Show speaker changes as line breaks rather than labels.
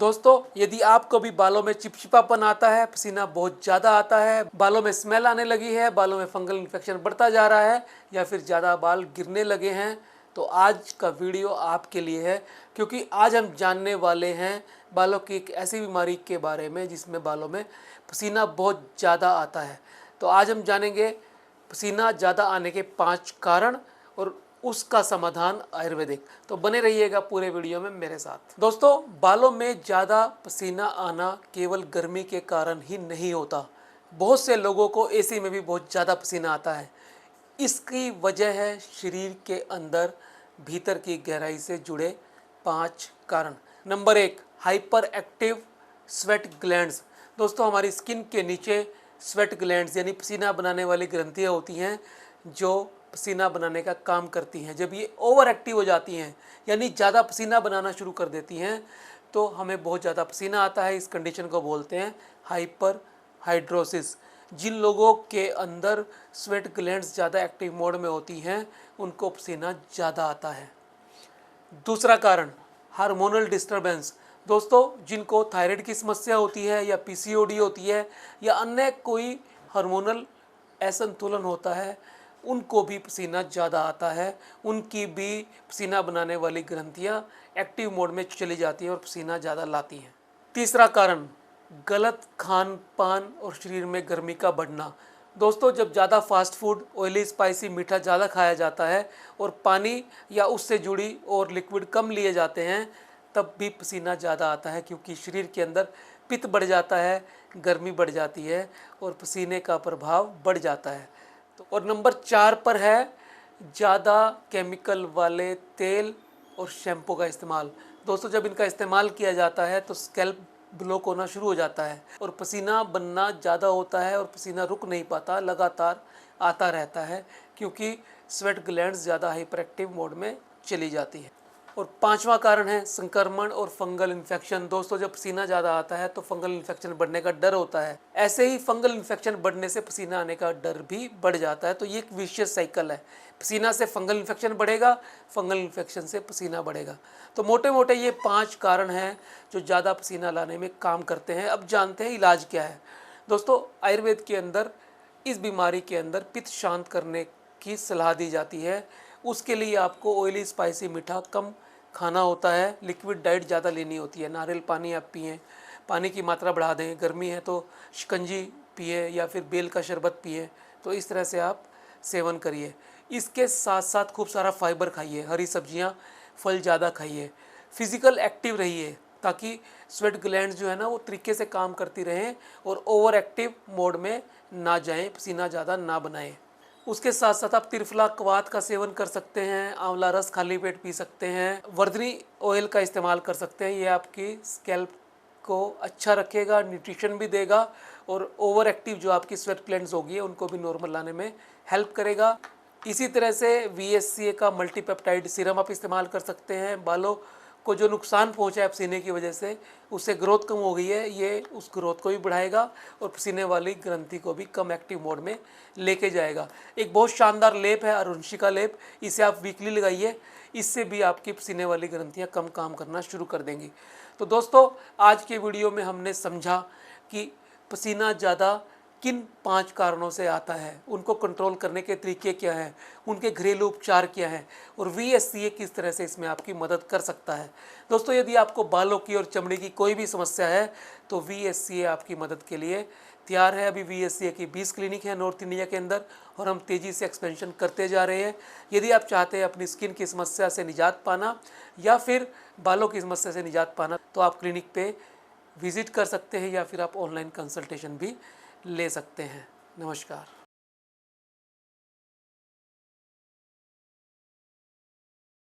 दोस्तों, यदि आपको भी बालों में चिपचिपापन आता है, पसीना बहुत ज़्यादा आता है, बालों में स्मेल आने लगी है, बालों में फंगल इन्फेक्शन बढ़ता जा रहा है या फिर ज़्यादा बाल गिरने लगे हैं, तो आज का वीडियो आपके लिए है। क्योंकि आज हम जानने वाले हैं बालों की एक ऐसी बीमारी के बारे में जिसमें बालों में पसीना बहुत ज़्यादा आता है। तो आज हम जानेंगे पसीना ज़्यादा आने के 5 कारण और उसका समाधान आयुर्वेदिक। तो बने रहिएगा पूरे वीडियो में मेरे साथ। दोस्तों, बालों में ज़्यादा पसीना आना केवल गर्मी के कारण ही नहीं होता। बहुत से लोगों को एसी में भी बहुत ज़्यादा पसीना आता है। इसकी वजह है शरीर के अंदर भीतर की गहराई से जुड़े 5 कारण। Number 1, hyper active sweat glands. दोस्तों, हमारी स्किन के नीचे स्वेट ग्लैंड्स यानी पसीना बनाने वाली ग्रंथियाँ होती हैं जो पसीना बनाने का काम करती हैं। जब ये ओवर एक्टिव हो जाती हैं यानी ज़्यादा पसीना बनाना शुरू कर देती हैं तो हमें बहुत ज़्यादा पसीना आता है। इस कंडीशन को बोलते हैं हाइपर हाइड्रोसिस। जिन लोगों के अंदर स्वेट ग्लैंड्स ज़्यादा एक्टिव मोड में होती हैं उनको पसीना ज़्यादा आता है। दूसरा कारण, हार्मोनल डिस्टर्बेंस। दोस्तों, जिनको थायराइड की समस्या होती है या पीसीओडी होती है या अन्य कोई हार्मोनल असंतुलन होता है, उनको भी पसीना ज़्यादा आता है। उनकी भी पसीना बनाने वाली ग्रंथियां एक्टिव मोड में चली जाती हैं और पसीना ज़्यादा लाती हैं। तीसरा कारण, गलत खान पान और शरीर में गर्मी का बढ़ना। दोस्तों, जब ज़्यादा फास्ट फूड, ऑयली, स्पाइसी, मीठा ज़्यादा खाया जाता है और पानी या उससे जुड़ी और लिक्विड कम लिए जाते हैं तब भी पसीना ज़्यादा आता है, क्योंकि शरीर के अंदर पित्त बढ़ जाता है, गर्मी बढ़ जाती है और पसीने का प्रभाव बढ़ जाता है। और नंबर 4 पर है ज़्यादा केमिकल वाले तेल और शैम्पू का इस्तेमाल। दोस्तों, जब इनका इस्तेमाल किया जाता है तो स्कैल्प ब्लॉक होना शुरू हो जाता है और पसीना बनना ज़्यादा होता है और पसीना रुक नहीं पाता, लगातार आता रहता है, क्योंकि स्वेट ग्लैंड्स ज़्यादा हाइपर एक्टिव मोड में चली जाती है। और 5वां कारण है संक्रमण और फंगल इन्फेक्शन। दोस्तों, जब पसीना ज़्यादा आता है तो फंगल इन्फेक्शन बढ़ने का डर होता है। ऐसे ही फंगल इन्फेक्शन बढ़ने से पसीना आने का डर भी बढ़ जाता है। तो ये एक विशियस साइकिल है, पसीना से फंगल इन्फेक्शन बढ़ेगा, फंगल इन्फेक्शन से पसीना बढ़ेगा। तो मोटे मोटे ये 5 कारण हैं जो ज़्यादा पसीना लाने में काम करते हैं। अब जानते हैं इलाज क्या है। दोस्तों, आयुर्वेद के अंदर इस बीमारी के अंदर पित्त शांत करने की सलाह दी जाती है। उसके लिए आपको ऑयली, स्पाइसी, मीठा कम खाना होता है, लिक्विड डाइट ज़्यादा लेनी होती है। नारियल पानी आप पिएं, पानी की मात्रा बढ़ा दें, गर्मी है तो शिकंजी पिए या फिर बेल का शरबत पिए। तो इस तरह से आप सेवन करिए। इसके साथ साथ खूब सारा फाइबर खाइए, हरी सब्जियां, फल ज़्यादा खाइए, फिज़िकल एक्टिव रहिए ताकि स्वेट ग्लैंड्स जो है ना वो तरीके से काम करती रहें और ओवर एक्टिव मोड में ना जाएं, पसीना ज़्यादा ना बनाएं। उसके साथ साथ आप त्रिफला कवात का सेवन कर सकते हैं, आंवला रस खाली पेट पी सकते हैं, वर्धनी ऑयल का इस्तेमाल कर सकते हैं। ये आपकी स्कैल्प को अच्छा रखेगा, न्यूट्रिशन भी देगा और ओवर एक्टिव जो आपकी स्वेट ग्लैंड्स होगी उनको भी नॉर्मल लाने में हेल्प करेगा। इसी तरह से VSCA का मल्टीपेप्टाइड सीरम आप इस्तेमाल कर सकते हैं। बालों को जो नुकसान पहुंचा है पसीने की वजह से, उससे ग्रोथ कम हो गई है, ये उस ग्रोथ को भी बढ़ाएगा और पसीने वाली ग्रंथि को भी कम एक्टिव मोड में लेके जाएगा। एक बहुत शानदार लेप है अरुणिका लेप, इसे आप वीकली लगाइए, इससे भी आपकी पसीने वाली ग्रंथियाँ कम काम करना शुरू कर देंगी। तो दोस्तों, आज के वीडियो में हमने समझा कि पसीना ज़्यादा किन 5 कारणों से आता है, उनको कंट्रोल करने के तरीके क्या हैं, उनके घरेलू उपचार क्या हैं और VSCA किस तरह से इसमें आपकी मदद कर सकता है। दोस्तों, यदि आपको बालों की और चमड़ी की कोई भी समस्या है तो VSCA आपकी मदद के लिए तैयार है। अभी VSCA की 20 क्लिनिक है नॉर्थ इंडिया के अंदर और हम तेज़ी से एक्सपेंशन करते जा रहे हैं। यदि आप चाहते हैं अपनी स्किन की समस्या से निजात पाना या फिर बालों की समस्या से निजात पाना तो आप क्लिनिक पे विज़िट कर सकते हैं या फिर आप ऑनलाइन कंसल्टेशन भी ले सकते हैं। नमस्कार।